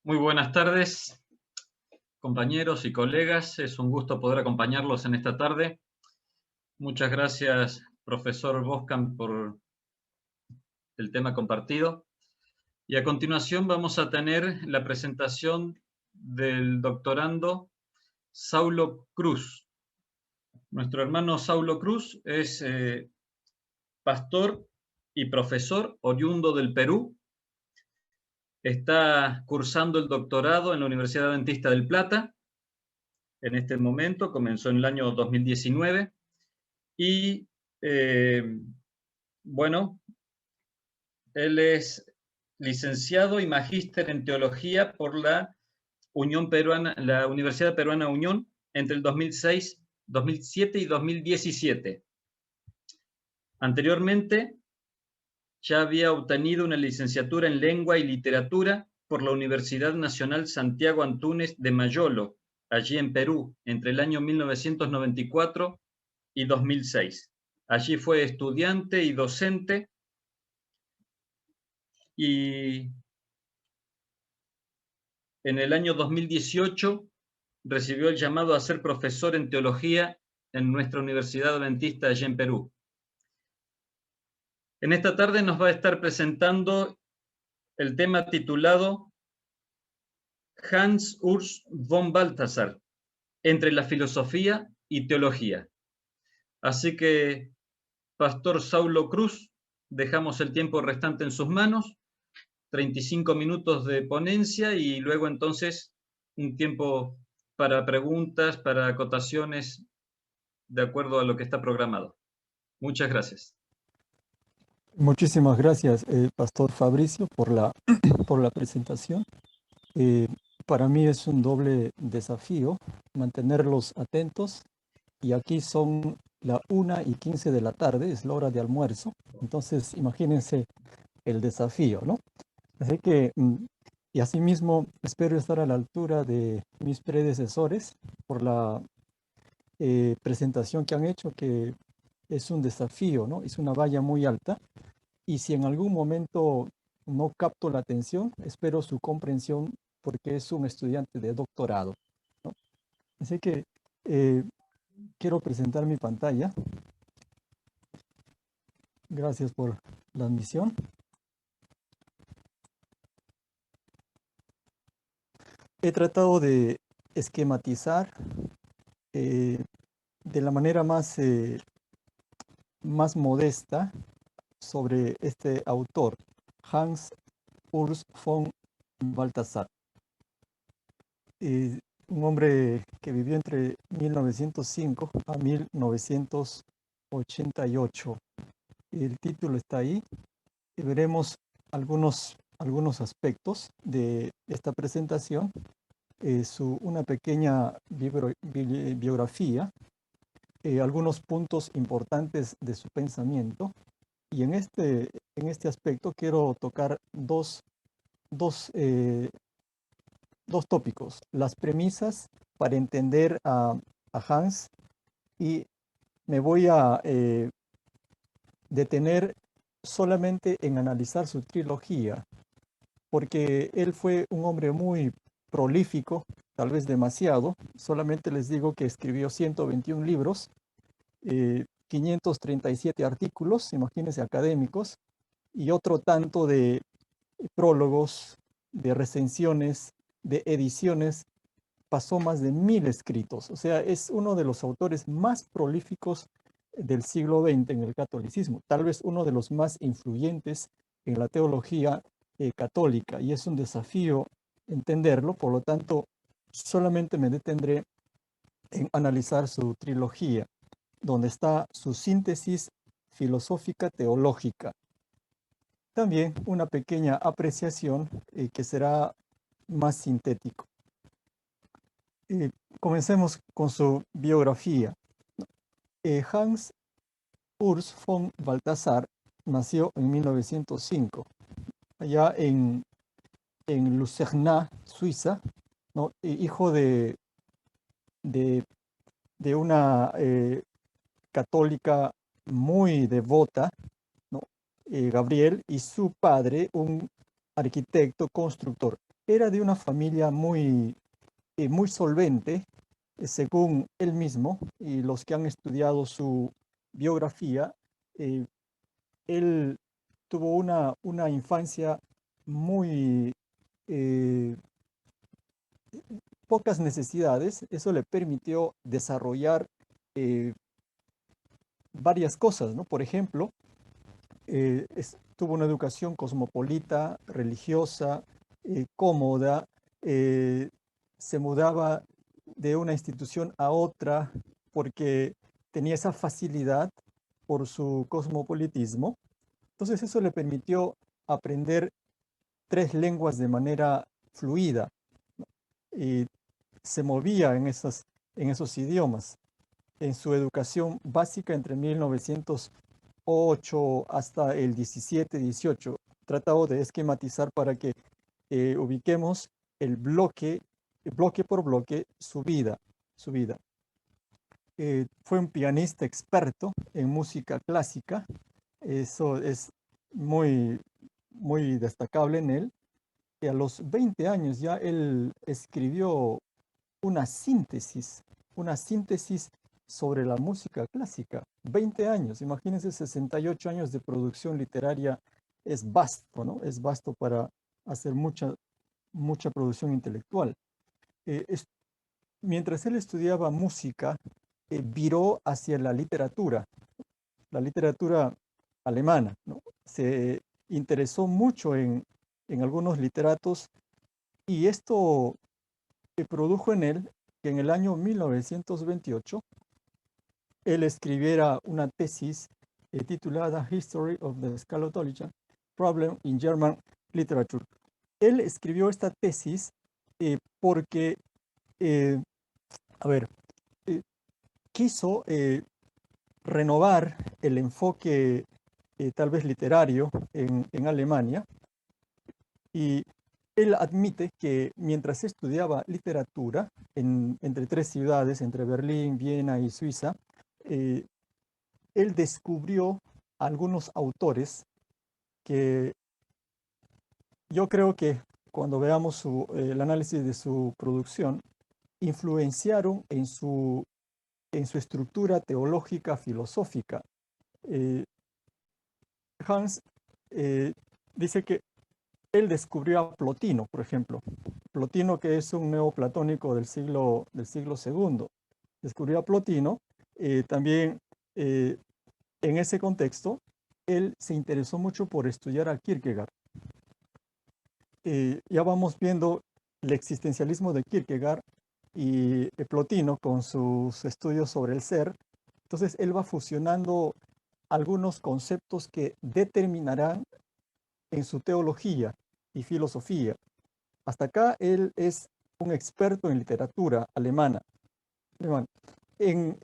Muy buenas tardes, compañeros y colegas. Es un gusto poder acompañarlos en esta tarde. Muchas gracias, profesor Boscan, por el tema compartido. Y a continuación vamos a tener la presentación del doctorando Saulo Cruz. Nuestro hermano Saulo Cruz es pastor y profesor oriundo del Perú. Está cursando el doctorado en la Universidad Adventista del Plata. En este momento comenzó en el año 2019 y bueno, él es licenciado y magíster en teología por la Unión Peruana, la Universidad Peruana Unión entre el 2006, 2007 y 2017. Anteriormente ya había obtenido una licenciatura en lengua y literatura por la Universidad Nacional Santiago Antúnez de Mayolo, allí en Perú, entre el año 1994 y 2006. Allí fue estudiante y docente y en el año 2018 recibió el llamado a ser profesor en teología en nuestra Universidad Adventista allí en Perú. En esta tarde nos va a estar presentando el tema titulado Hans Urs von Balthasar, entre la filosofía y teología. Así que, Pastor Saulo Cruz, dejamos el tiempo restante en sus manos, 35 minutos de ponencia y luego entonces un tiempo para preguntas, para acotaciones, de acuerdo a lo que está programado. Muchas gracias. Muchísimas gracias, Pastor Fabricio, por la presentación. Para mí es un doble desafío mantenerlos atentos y aquí son la 1:15 de la tarde, es la hora de almuerzo. Entonces, imagínense el desafío, ¿no? Así que, y asimismo, espero estar a la altura de mis predecesores por la presentación que han hecho, que es un desafío, ¿no? Es una valla muy alta. Y si en algún momento no capto la atención, espero su comprensión porque es un estudiante de doctorado, ¿no? Así que eh, quiero presentar mi pantalla. Gracias por la admisión. He tratado de esquematizar de la manera más modesta sobre este autor, Hans Urs von Balthasar. Un hombre que vivió entre 1905 a 1988. El título está ahí y veremos algunos aspectos de esta presentación, una pequeña biografía, algunos puntos importantes de su pensamiento, y en este aspecto quiero tocar dos tópicos: las premisas para entender a Hans, y me voy a detener solamente en analizar su trilogía, porque él fue un hombre muy prolífico, tal vez demasiado. Solamente les digo que escribió 121 libros, 537 artículos, imagínense, académicos, y otro tanto de prólogos, de recensiones, de ediciones. Pasó más de 1000 escritos. O sea, es uno de los autores más prolíficos del siglo XX en el catolicismo, tal vez uno de los más influyentes en la teología católica, y es un desafío entenderlo. Por lo tanto, solamente me detendré en analizar su trilogía, donde está su síntesis filosófica teológica. También una pequeña apreciación que será más sintético. Comencemos con su biografía. Hans Urs von Balthasar nació en 1905, allá en Lucerna, Suiza, ¿no? Hijo de una católica muy devota, ¿no? Gabriel, y su padre, un arquitecto constructor. era de una familia muy solvente, según él mismo y los que han estudiado su biografía. eh, Él tuvo una infancia muy eh, pocas necesidades. Eso le permitió desarrollar eh, varias cosas, ¿no? Por ejemplo, tuvo una educación cosmopolita, religiosa, cómoda, eh, se mudaba de una institución a otra porque tenía esa facilidad por su cosmopolitismo. Entonces eso le permitió aprender 3 lenguas de manera fluida y se movía en esos idiomas. En su educación básica entre 1908 hasta el 17, 18, tratado de esquematizar para que ubiquemos bloque por bloque, su vida. Fue un pianista experto en música clásica, eso es muy, muy destacable en él. Y a los 20 años ya él escribió una síntesis, una síntesis sobre la música clásica. 20 años, imagínense, 68 años de producción literaria, es vasto, ¿no? Es vasto para hacer mucha producción intelectual. Eh, es- Mientras él estudiaba música, viró hacia la literatura alemana, ¿no? Se interesó mucho en algunos literatos y esto produjo en él que en el año 1928 él escribiera una tesis titulada History of the Scatological Problem in German Literature. Él escribió esta tesis porque, eh, a ver, eh, quiso renovar el enfoque tal vez literario en Alemania, y él admite que mientras estudiaba literatura entre 3 ciudades, entre Berlín, Viena y Suiza, eh, él descubrió algunos autores que yo creo que cuando veamos el análisis de su producción, influenciaron en su estructura teológica filosófica. Eh, Hans dice que él descubrió a Plotino, por ejemplo. Plotino, que es un neoplatónico del siglo segundo. Descubrió a Plotino. También en ese contexto, él se interesó mucho por estudiar a Kierkegaard. Ya vamos viendo el existencialismo de Kierkegaard y Plotino con sus estudios sobre el ser. Entonces, él va fusionando algunos conceptos que determinarán en su teología y filosofía. Hasta acá él es un experto en literatura alemana. En,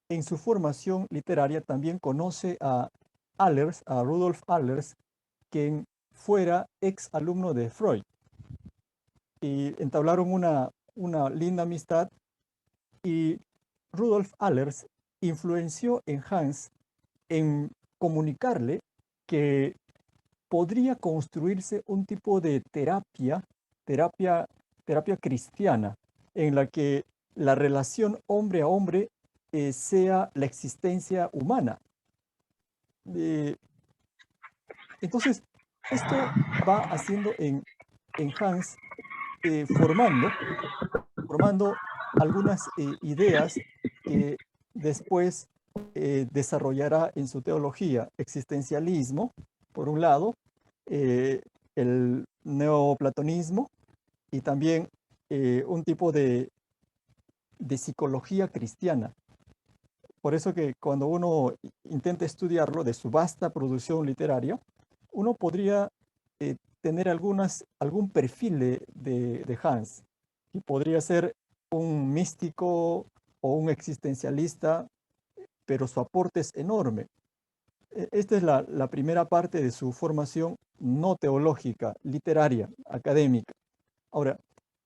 en su formación literaria también conoce a Allers, a Rudolf Allers, quien fuera ex alumno de Freud. Y entablaron una linda amistad, y Rudolf Allers influenció en Hans en comunicarle que podría construirse un tipo de terapia, terapia cristiana, en la que la relación hombre a hombre sea la existencia humana. Eh, entonces, esto va haciendo en Hans, formando algunas ideas que después desarrollará en su teología: existencialismo, por un lado, eh, el neoplatonismo, y también un tipo de psicología cristiana. Por eso que cuando uno intenta estudiarlo de su vasta producción literaria, uno podría tener algún perfil de Hans, y podría ser un místico o un existencialista, pero su aporte es enorme. Esta es la primera parte de su formación no teológica, literaria, académica. Ahora,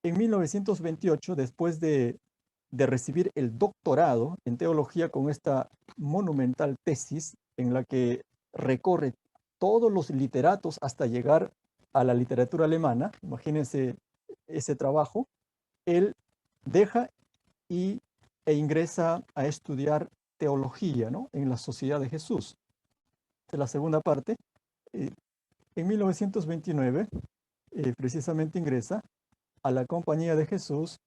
en 1928, después de recibir el doctorado en teología con esta monumental tesis en la que recorre todos los literatos hasta llegar a la literatura alemana, imagínense ese trabajo, él deja e ingresa a estudiar teología, ¿no?, en la Sociedad de Jesús. De la segunda parte, eh, en 1929, precisamente ingresa a la Compañía de Jesús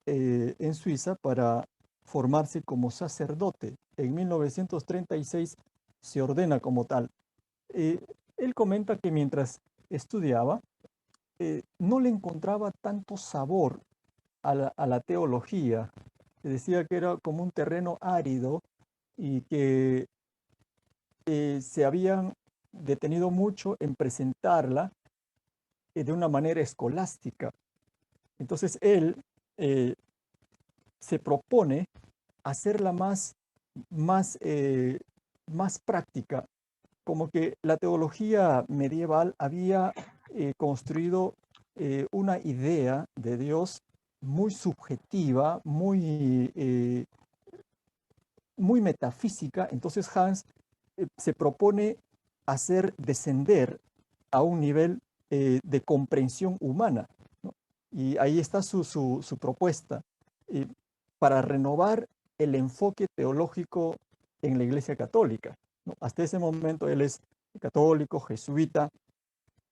en Suiza para formarse como sacerdote. En 1936 se ordena como tal. Él comenta que mientras estudiaba, no le encontraba tanto sabor a la teología. Decía que era como un terreno árido y que se habían detenido mucho en presentarla de una manera escolástica. Entonces él eh, se propone hacerla más práctica, como que la teología medieval había construido una idea de Dios muy subjetiva, muy metafísica. Entonces Hans se propone hacer descender a un nivel de comprensión humana, ¿no? Y ahí está su propuesta eh, para renovar el enfoque teológico en la Iglesia Católica, ¿no? Hasta ese momento él es católico, jesuita,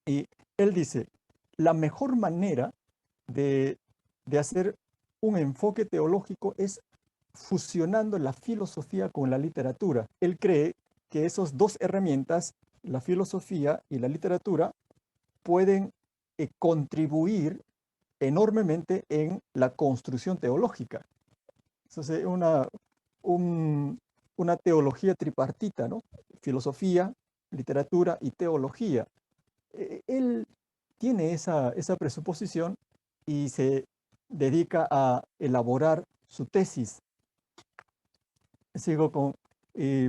y él dice, la mejor manera de, de hacer un enfoque teológico es fusionando la filosofía con la literatura. Él cree que esas dos herramientas, la filosofía y la literatura, pueden contribuir enormemente en la construcción teológica. Entonces, una teología tripartita, ¿no? Filosofía, literatura y teología. Él tiene esa presuposición y se dedica a elaborar su tesis. Sigo con,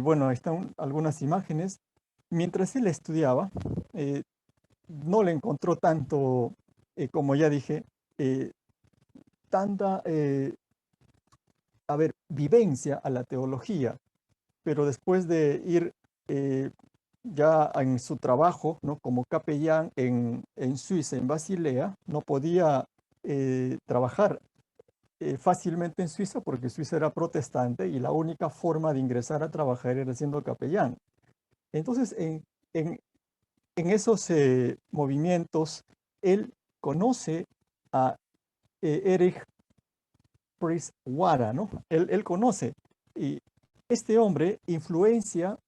bueno, están algunas imágenes. Mientras él estudiaba, eh, no le encontró tanto, como ya dije, eh, tanta, vivencia a la teología, pero después de ir eh, ya en su trabajo, ¿no?, como capellán en Suiza, en Basilea, no podía trabajar fácilmente en Suiza porque Suiza era protestante y la única forma de ingresar a trabajar era siendo capellán. Entonces, en, en esos movimientos, él conoce a Erich Prince Wara, ¿no? Él conoce. Y este hombre influencia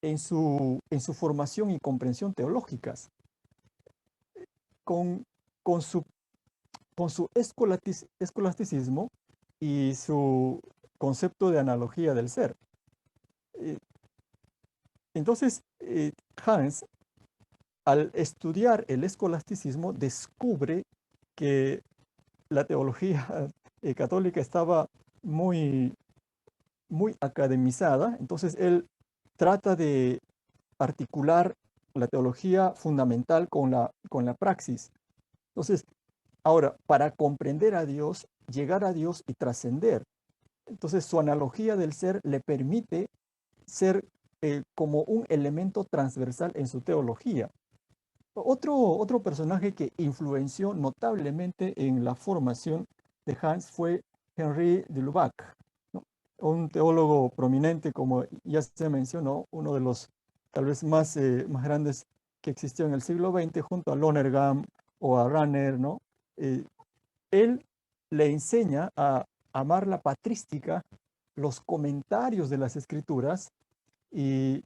en su formación y comprensión teológicas. Con, con su, con su escolasticismo y su concepto de analogía del ser. Eh, Entonces, Hans, al estudiar el escolasticismo, descubre que la teología católica estaba muy, muy academizada. Entonces, él trata de articular la teología fundamental con la praxis. Entonces, ahora, para comprender a Dios, llegar a Dios y trascender. Entonces, su analogía del ser le permite ser como un elemento transversal en su teología. Otro personaje que influenció notablemente en la formación de Hans fue Henri de Lubac, ¿no? Un teólogo prominente, como ya se mencionó, uno de los tal vez más grandes que existió en el siglo XX, junto a Lonergan o a Rahner, ¿no? Eh, Él le enseña a amar la patrística, los comentarios de las escrituras y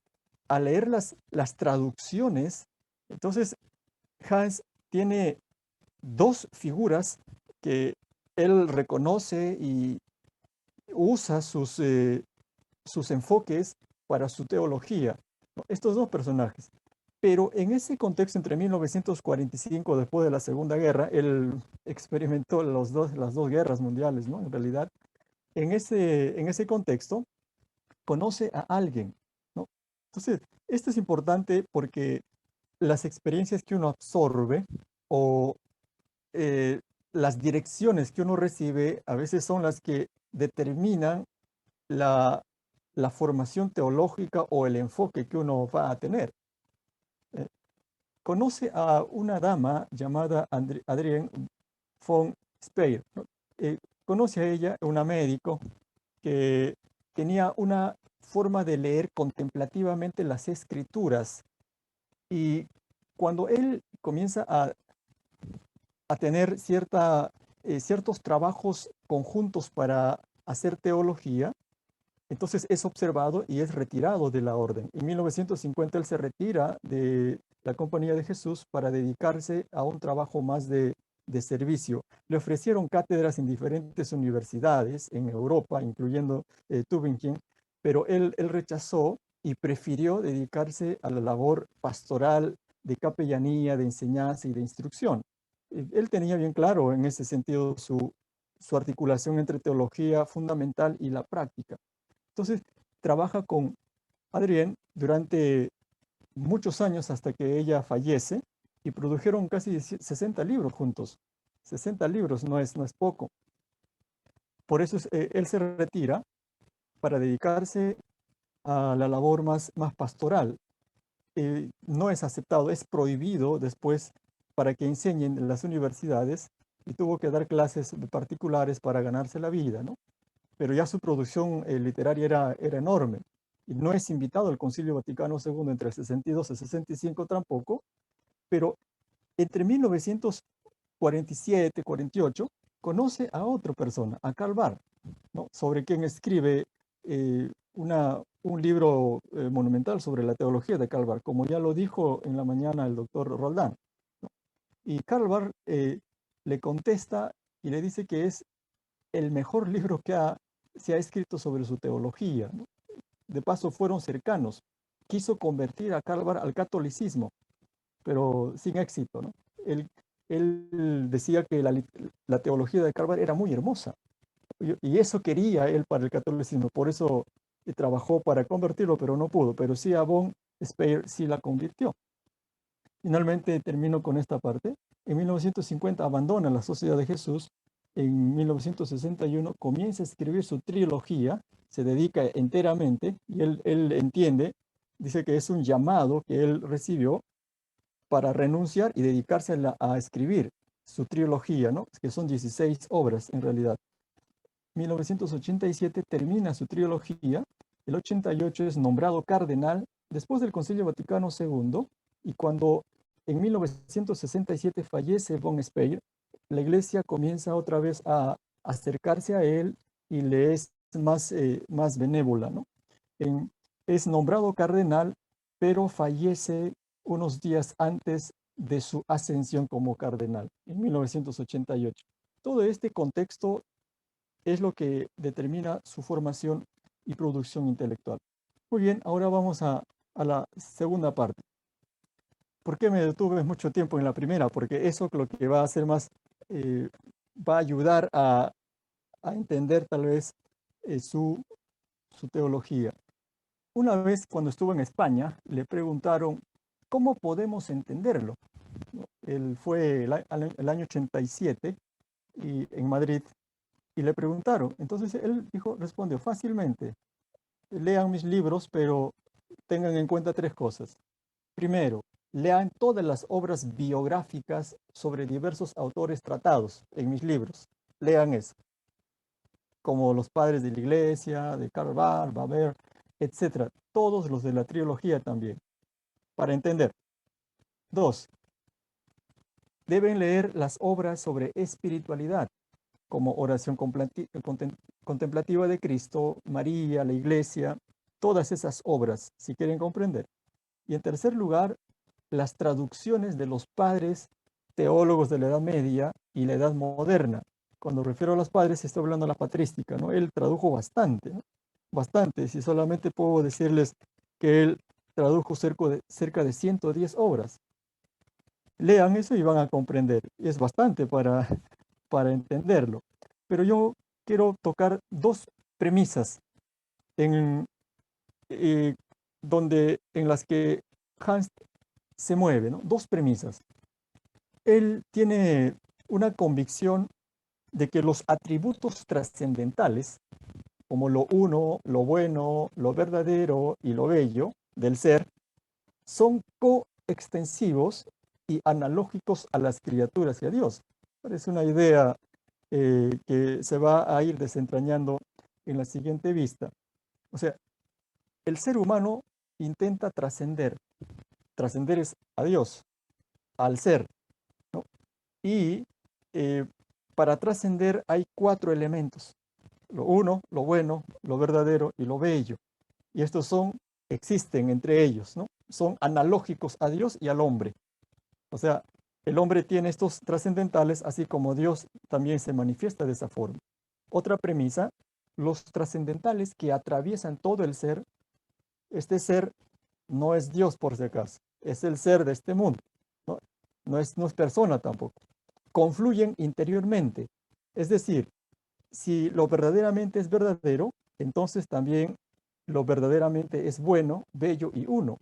a leer las traducciones. Entonces, Hans tiene dos figuras que él reconoce y usa sus enfoques para su teología, ¿no? Estos dos personajes. Pero en ese contexto, entre 1945, después de la Segunda Guerra, él experimentó las dos guerras mundiales, ¿no? En realidad, en ese contexto, conoce a alguien, ¿no? Entonces, esto es importante porque las experiencias que uno absorbe o eh, las direcciones que uno recibe a veces son las que determinan la, la formación teológica o el enfoque que uno va a tener. Eh, conoce a una dama llamada Adrienne von Speyer, ¿no? Conoce a ella, una médico, que tenía una forma de leer contemplativamente las escrituras. Y cuando él comienza a tener ciertos trabajos conjuntos para hacer teología, entonces es observado y es retirado de la orden. En 1950 él se retira de la Compañía de Jesús para dedicarse a un trabajo más de servicio. Le ofrecieron cátedras en diferentes universidades en Europa, incluyendo Tübingen, pero él rechazó y prefirió dedicarse a la labor pastoral de capellanía, de enseñanza y de instrucción. Él tenía bien claro en ese sentido su articulación entre teología fundamental y la práctica. Entonces, trabaja con Adrienne durante muchos años hasta que ella fallece y produjeron casi 60 libros juntos. 60 libros no es poco. Por eso él se retira para dedicarse a la labor más pastoral. No es aceptado, es prohibido después para que enseñen en las universidades y tuvo que dar clases particulares para ganarse la vida, ¿no? Pero ya su producción literaria era enorme. Y no es invitado al Concilio Vaticano II entre el 62 y el 65 tampoco, pero entre 1947 y 48 conoce a otra persona, a Karl Barth, ¿no? Sobre quien escribe un libro monumental sobre la teología de Karl Barth, como ya lo dijo en la mañana el doctor Roldán, ¿no? Y Karl Barth le contesta y le dice que es el mejor libro que se ha escrito sobre su teología, ¿no? De paso fueron cercanos. Quiso convertir a Karl Barth al catolicismo, pero sin éxito, ¿no? Él, él decía que la teología de Karl Barth era muy hermosa, y eso quería él para el catolicismo, por eso trabajó para convertirlo, pero no pudo, pero sí a von Speyer sí la convirtió. Finalmente termino con esta parte. En 1950 abandona la Sociedad de Jesús. En 1961 comienza a escribir su trilogía, se dedica enteramente y él entiende, dice que es un llamado que él recibió para renunciar y dedicarse a escribir su trilogía, ¿no? Que son 16 obras en realidad. 1987 termina su trilogía, el 88 es nombrado cardenal después del Concilio Vaticano II, y cuando en 1967 fallece von Speyer, la iglesia comienza otra vez a acercarse a él y le es más benévola, ¿no? Es nombrado cardenal, pero fallece unos días antes de su ascensión como cardenal, en 1988. Todo este contexto es lo que determina su formación y producción intelectual. Muy bien, ahora vamos a la segunda parte. ¿Por qué me detuve mucho tiempo en la primera? Porque eso lo que va a hacer más, va a ayudar a entender tal vez su teología. Una vez cuando estuvo en España, le preguntaron, ¿cómo podemos entenderlo? Él fue el año 87 y en Madrid, y le preguntaron. Entonces él respondió fácilmente, lean mis libros, pero tengan en cuenta tres cosas. Primero, lean todas las obras biográficas sobre diversos autores tratados en mis libros. Lean eso, como los padres de la iglesia, de Karl Barth, Baber, etc. Todos los de la trilogía también, para entender. Dos, deben leer las obras sobre espiritualidad, como Oración Contemplativa de Cristo, María, la Iglesia, todas esas obras, si quieren comprender. Y en tercer lugar, las traducciones de los padres teólogos de la Edad Media y la Edad Moderna. Cuando refiero a los padres, estoy hablando de la patrística, ¿no? Él tradujo bastante, ¿no? Bastante, si solamente puedo decirles que él tradujo cerca de 110 obras. Lean eso y van a comprender. Es bastante para entenderlo. Pero yo quiero tocar dos premisas en, en las que Hans se mueve, ¿no? Dos premisas. Él tiene una convicción de que los atributos trascendentales, como lo uno, lo bueno, lo verdadero y lo bello del ser, son coextensivos y analógicos a las criaturas y a Dios. Es una idea que se va a ir desentrañando en la siguiente vista. O sea, el ser humano intenta trascender. Trascender es a Dios, al ser, ¿no? Y para trascender hay 4 elementos. Lo uno, lo bueno, lo verdadero y lo bello. Y estos existen entre ellos, ¿no? Son analógicos a Dios y al hombre. O sea, el hombre tiene estos trascendentales, así como Dios también se manifiesta de esa forma. Otra premisa, los trascendentales que atraviesan todo el ser, este ser no es Dios por si acaso, es el ser de este mundo, ¿no? No es persona tampoco. Confluyen interiormente. Es decir, si lo verdaderamente es verdadero, entonces también lo verdaderamente es bueno, bello y uno.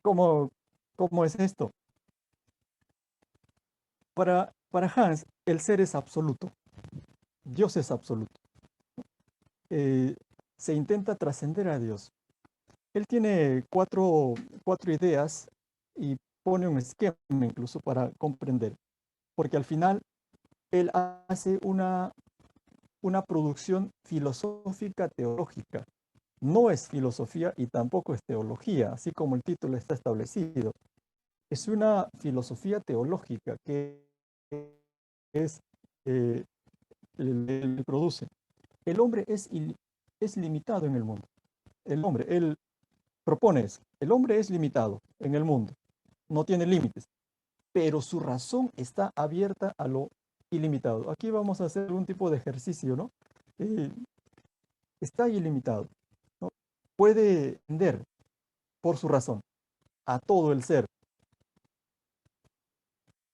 ¿Cómo, cómo es esto? Para Hans, el ser es absoluto, Dios es absoluto. Eh, Se intenta trascender a Dios. Él tiene cuatro ideas y pone un esquema incluso para comprender, porque al final él hace una producción filosófica teológica. No es filosofía y tampoco es teología, así como el título está establecido. Es una filosofía teológica que es, eh, le produce. El hombre es limitado en el mundo. Él propone eso. El hombre es limitado en el mundo, no tiene límites, pero su razón está abierta a lo ilimitado. Aquí vamos a hacer un tipo de ejercicio, ¿no? Eh, Está ilimitado, ¿no? Puede entender por su razón a todo el ser.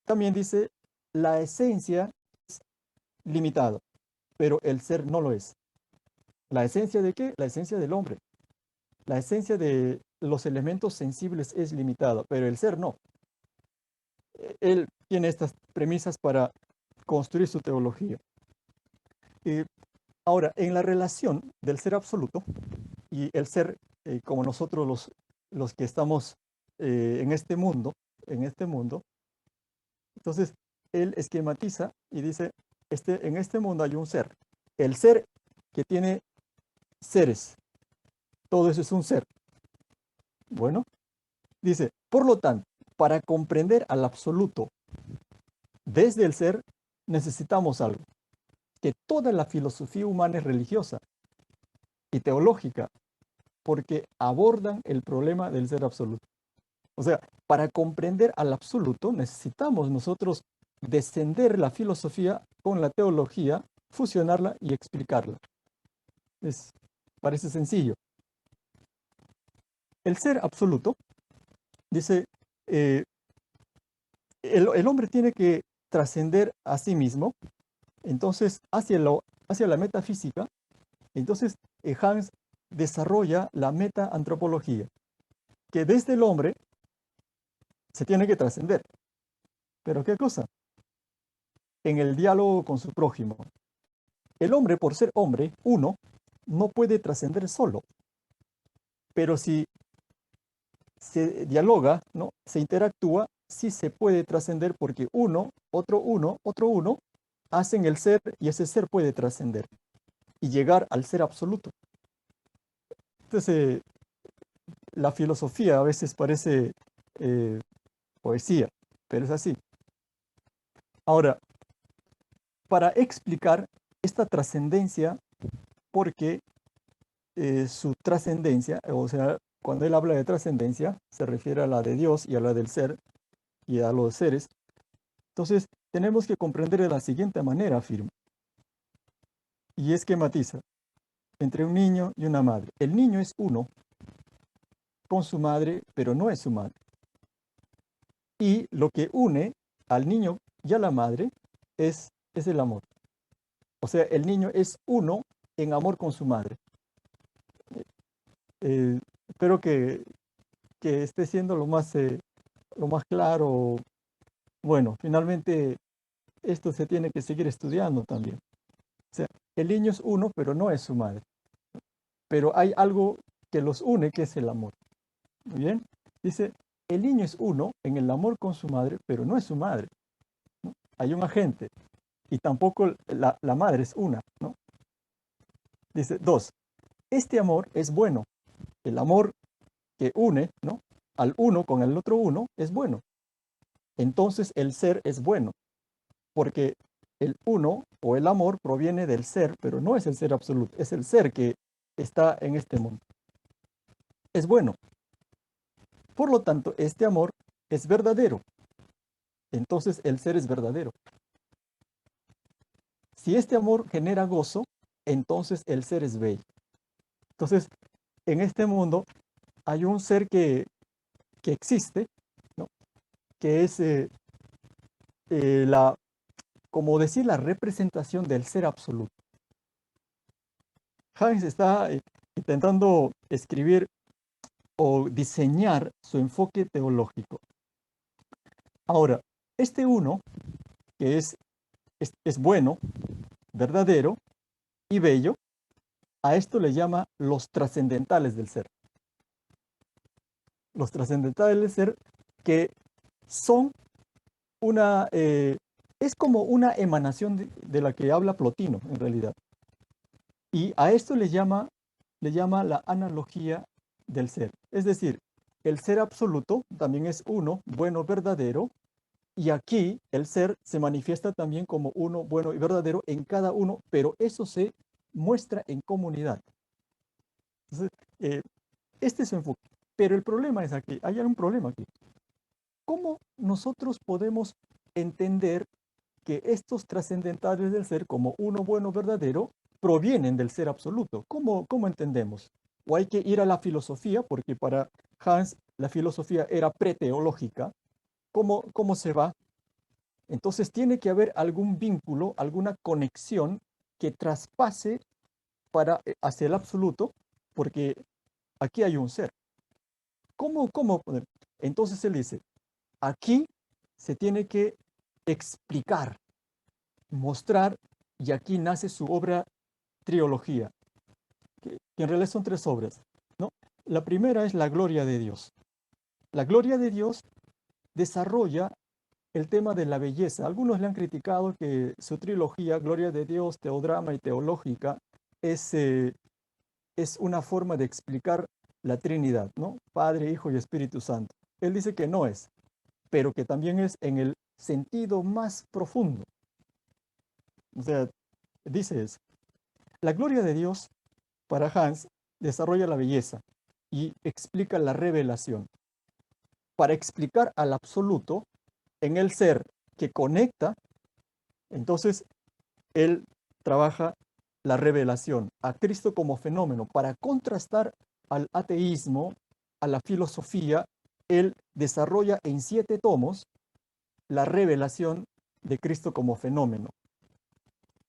También dice, la esencia es limitada, pero el ser no lo es. ¿La esencia de qué? La esencia del hombre. La esencia de los elementos sensibles es limitada, pero el ser no. Él tiene estas premisas para construir su teología. Ahora, en la relación del ser absoluto y el ser como nosotros los que estamos en este mundo, entonces él esquematiza y dice, en este mundo hay un ser. El ser que tiene seres, todo eso es un ser. Bueno, dice, por lo tanto, para comprender al absoluto desde el ser, necesitamos algo, que toda la filosofía humana es religiosa y teológica, porque abordan el problema del ser absoluto. O sea, para comprender al absoluto necesitamos nosotros descender la filosofía con la teología, fusionarla y explicarla. Parece sencillo. El ser absoluto, dice, eh, el hombre tiene que trascender a sí mismo, entonces hacia la metafísica. Entonces Hans desarrolla la metaantropología, que desde el hombre se tiene que trascender. ¿Pero qué cosa? En el diálogo con su prójimo. El hombre, por ser hombre, uno, no puede trascender solo. Pero si se dialoga, ¿no? Se interactúa, sí se puede trascender porque uno, otro uno, hacen el ser y ese ser puede trascender y llegar al ser absoluto. Entonces, la filosofía a veces parece eh, poesía, pero es así. Ahora, para explicar esta trascendencia, porque su trascendencia, o sea, cuando él habla de trascendencia, se refiere a la de Dios y a la del ser y a los seres. Entonces, tenemos que comprender de la siguiente manera, afirma, y esquematiza, entre un niño y una madre. El niño es uno con su madre, pero no es su madre. Y lo que une al niño y a la madre es el amor. O sea, el niño es uno en amor con su madre. Espero que esté siendo lo más claro. Bueno, finalmente esto se tiene que seguir estudiando también. O sea, el niño es uno, pero no es su madre. Pero hay algo que los une, que es el amor. Muy bien. Dice, el niño es uno en el amor con su madre, pero no es su madre, ¿no? Hay un agente y tampoco la madre es una, ¿no? Dice, dos, este amor es bueno. El amor que une, ¿no? Al uno con el otro uno es bueno. Entonces el ser es bueno, porque el uno o el amor proviene del ser, pero no es el ser absoluto, es el ser que está en este mundo. Es bueno. Por lo tanto, este amor es verdadero. Entonces el ser es verdadero. Si este amor genera gozo, entonces el ser es bello. Entonces, en este mundo hay un ser que existe, ¿no? Que es la, como decir, la representación del ser absoluto. Hans está intentando escribir o diseñar su enfoque teológico. Ahora, este uno, que es bueno, verdadero y bello, a esto le llama los trascendentales del ser. Los trascendentales del ser que son una, es como una emanación de la que habla Plotino, en realidad. Y a esto le llama la analogía del ser. Es decir, el ser absoluto también es uno, bueno, verdadero, y aquí el ser se manifiesta también como uno, bueno y verdadero en cada uno, pero eso se muestra en comunidad. Entonces, este es su enfoque. Pero el problema es aquí, hay un problema aquí. ¿Cómo nosotros podemos entender que estos trascendentales del ser, como uno bueno verdadero, provienen del ser absoluto? ¿Cómo entendemos? O hay que ir a la filosofía, porque para Hans la filosofía era preteológica. ¿Cómo se va? Entonces tiene que haber algún vínculo, alguna conexión que traspase hacia el absoluto, porque aquí hay un ser. ¿Cómo poder? Entonces él dice, aquí se tiene que explicar, mostrar, y aquí nace su obra Triología, que en realidad son tres obras, ¿no? La primera es la gloria de Dios. La gloria de Dios desarrolla el tema de la belleza. Algunos le han criticado que su trilogía, Gloria de Dios, Teodrama y Teológica, es una forma de explicar la Trinidad, ¿no? Padre, Hijo y Espíritu Santo. Él dice que no es, pero que también es en el sentido más profundo. O sea, dice eso. La gloria de Dios, para Hans, desarrolla la belleza y explica la revelación. Para explicar al absoluto en el ser que conecta, entonces él trabaja la revelación a Cristo como fenómeno. Para contrastar al ateísmo, a la filosofía, él desarrolla en 7 tomos la revelación de Cristo como fenómeno.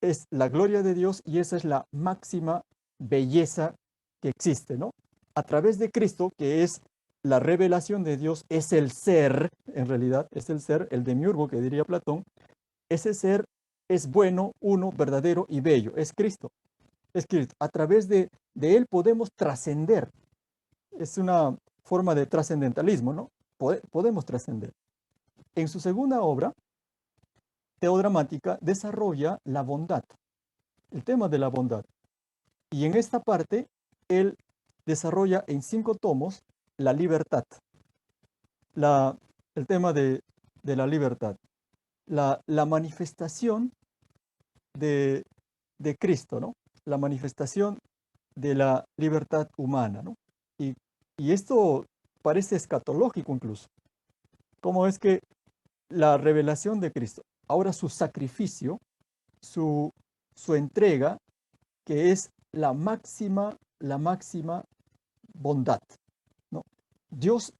Es la gloria de Dios y esa es la máxima belleza que existe, ¿no? A través de Cristo, que es la revelación de Dios, es el ser, en realidad, es el ser, el demiurgo que diría Platón, ese ser es bueno, uno, verdadero y bello, es Cristo. Es Cristo. A través de él podemos trascender. Es una forma de trascendentalismo, ¿no? Podemos trascender. En su segunda obra, Teodramática, desarrolla la bondad, el tema de la bondad. Y en esta parte, él desarrolla en 5 tomos la libertad, el tema de la libertad, la manifestación de, Cristo, ¿no? La manifestación de la libertad humana, ¿no? Y, y esto parece escatológico incluso. ¿Cómo es que la revelación de Cristo, ahora su sacrificio, su, su entrega, que es la máxima bondad, ¿no? Dios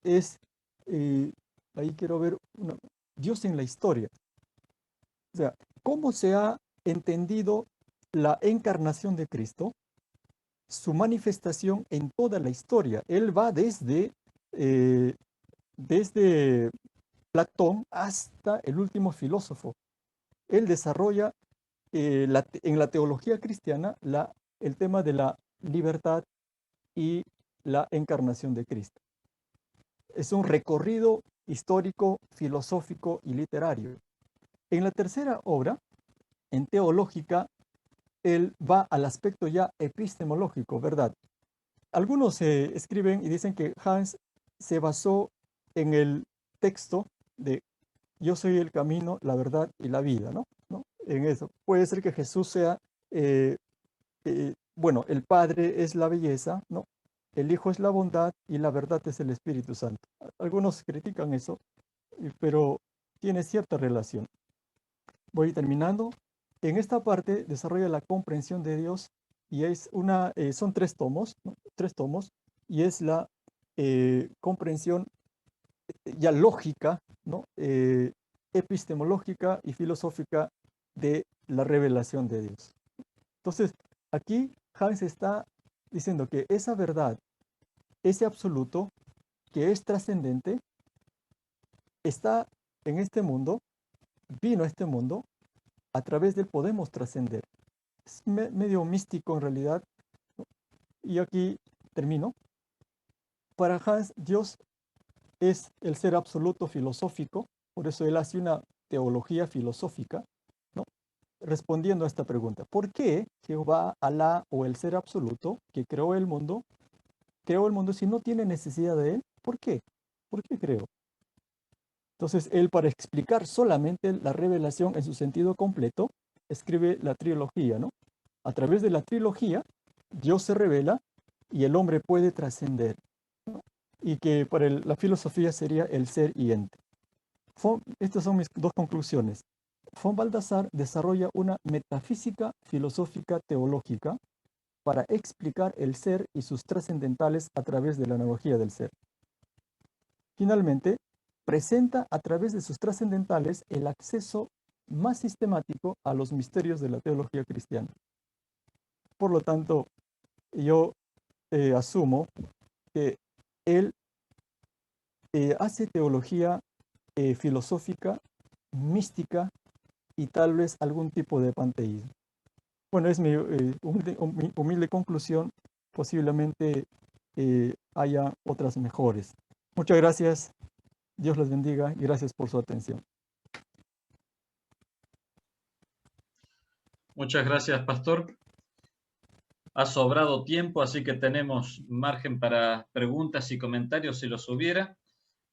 es, ahí quiero ver, Dios en la historia. O sea, ¿cómo se ha entendido la encarnación de Cristo? Su manifestación en toda la historia. Él va desde Platón hasta el último filósofo. Él desarrolla en la teología cristiana el tema de la libertad y la encarnación de Cristo. Es un recorrido histórico, filosófico y literario. En la tercera obra, en Teológica, él va al aspecto ya epistemológico, ¿verdad? Algunos escriben y dicen que Hans se basó en el texto de yo soy el camino, la verdad y la vida, ¿no? ¿No? En eso. Puede ser que Jesús sea, eh, bueno, el Padre es la belleza, ¿no? El Hijo es la bondad y la verdad es el Espíritu Santo. Algunos critican eso, pero tiene cierta relación. Voy terminando. En esta parte desarrolla la comprensión de Dios y es son tres tomos, ¿no? Tres tomos, y es la comprensión ya lógica, ¿no? Epistemológica y filosófica de la revelación de Dios. Entonces, aquí Hans está diciendo que esa verdad, ese absoluto que es trascendente, está en este mundo, vino a este mundo, a través del podemos trascender. Es medio místico en realidad, ¿no? Y aquí termino. Para Hans, Dios es el ser absoluto filosófico, por eso él hace una teología filosófica, ¿no? Respondiendo a esta pregunta, ¿por qué Jehová, Alá o el ser absoluto que creó el mundo si no tiene necesidad de él? ¿Por qué? ¿Por qué creó? Entonces él, para explicar solamente la revelación en su sentido completo, escribe la trilogía, ¿no? A través de la trilogía, Dios se revela y el hombre puede trascender, ¿no? Y que para la filosofía sería el ser y ente. Estas son mis dos conclusiones. Von Balthasar desarrolla una metafísica filosófica teológica para explicar el ser y sus trascendentales a través de la analogía del ser. Finalmente, presenta a través de sus trascendentales el acceso más sistemático a los misterios de la teología cristiana. Por lo tanto, yo asumo que él hace teología filosófica, mística y tal vez algún tipo de panteísmo. Bueno, es mi humilde conclusión. Posiblemente haya otras mejores. Muchas gracias. Dios les bendiga y gracias por su atención. Muchas gracias, Pastor. Ha sobrado tiempo, así que tenemos margen para preguntas y comentarios si los hubiera.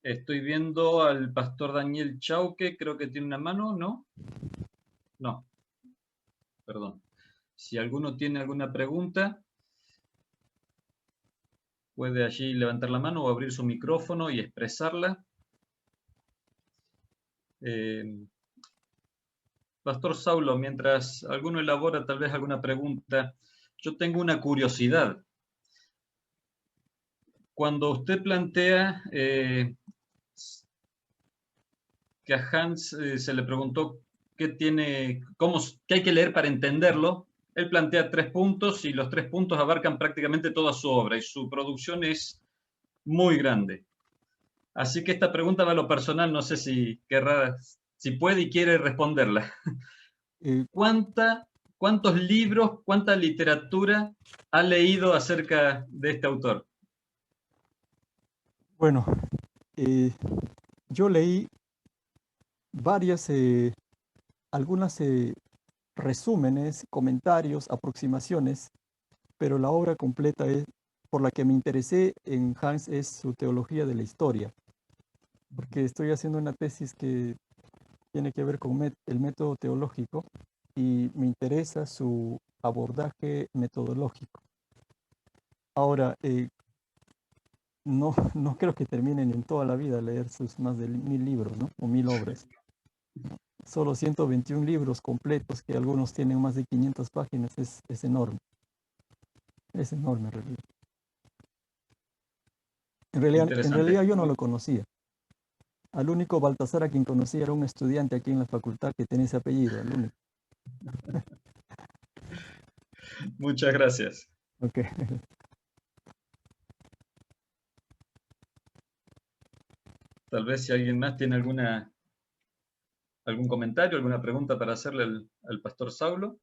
Estoy viendo al Pastor Daniel Chauque, creo que tiene una mano, ¿no? No, perdón. Si alguno tiene alguna pregunta, puede allí levantar la mano o abrir su micrófono y expresarla. Pastor Saulo, mientras alguno elabora tal vez alguna pregunta, yo tengo una curiosidad. Cuando usted plantea que a Hans se le preguntó qué hay que leer para entenderlo, él plantea 3 puntos y los 3 puntos abarcan prácticamente toda su obra y su producción es muy grande. Así que esta pregunta va a lo personal, no sé si si puede y quiere responderla. ¿Cuántos libros, cuánta literatura ha leído acerca de este autor? Bueno, yo leí varias, algunas resúmenes, comentarios, aproximaciones, pero la obra completa por la que me interesé en Hans es su teología de la historia, porque estoy haciendo una tesis que tiene que ver con el método teológico y me interesa su abordaje metodológico. Ahora, no creo que terminen en toda la vida leer sus más de 1000 libros, ¿no? O 1000 obras. Solo 121 libros completos, que algunos tienen más de 500 páginas, es enorme. Es enorme en realidad. En realidad yo no lo conocía. Al único Baltasar a quien conocía era un estudiante aquí en la facultad que tenía ese apellido, el único. Muchas gracias. Okay. Tal vez si alguien más tiene algún comentario, alguna pregunta para hacerle al pastor Saulo.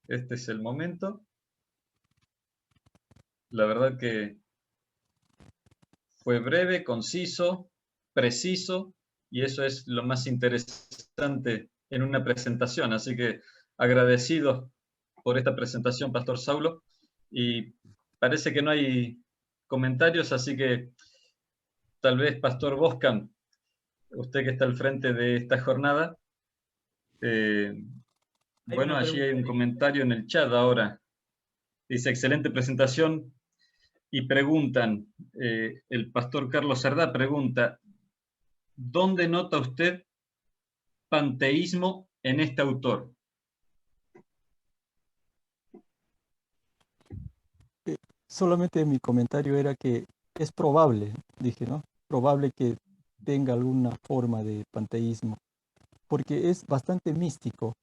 Este es el momento. La verdad que fue breve, conciso, preciso, y eso es lo más interesante en una presentación. Así que agradecidos por esta presentación, Pastor Saulo, y parece que no hay comentarios, así que tal vez, Pastor Boscan, usted que está al frente de esta jornada, Hay bueno, una allí hay pregunta un ahí. comentario en el chat ahora. Dice, excelente presentación, y preguntan, el Pastor Carlos Cerdá pregunta, ¿dónde nota usted panteísmo en este autor? Solamente mi comentario era que es probable, dije, ¿no? Probable que tenga alguna forma de panteísmo, porque es bastante místico.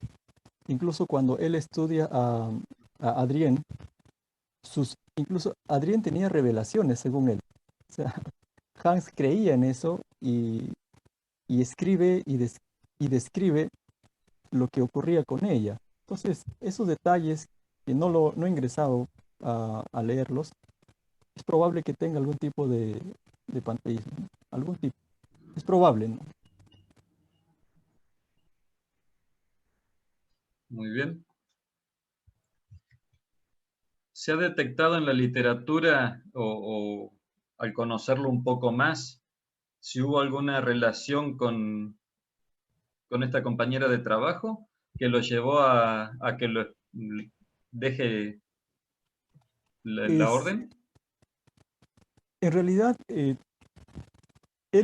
Incluso cuando él estudia a Adrián, incluso Adrián tenía revelaciones según él. O sea, Hans creía en eso y escribe y describe lo que ocurría con ella. Entonces, esos detalles que no he ingresado a leerlos, es probable que tenga algún tipo de panteísmo, ¿no? Algún tipo. Es probable, ¿no? Muy bien. ¿Se ha detectado en la literatura o al conocerlo un poco más, si hubo alguna relación con esta compañera de trabajo que lo llevó a que lo deje la Es, orden? en realidad, él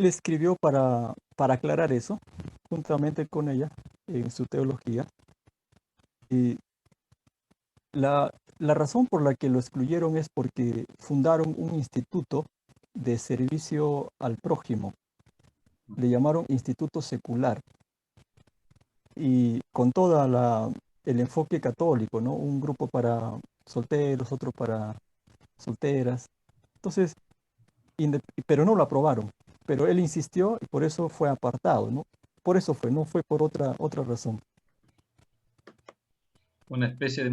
escribió para aclarar eso, juntamente con ella, en su teología. Y la razón por la que lo excluyeron es porque fundaron un instituto de servicio al prójimo. Le llamaron Instituto Secular. Y con toda el enfoque católico, ¿no? Un grupo para solteros, otro para solteras. Entonces, pero no lo aprobaron. Pero él insistió y por eso fue apartado, ¿no? Por eso fue, no fue por otra razón. Una especie de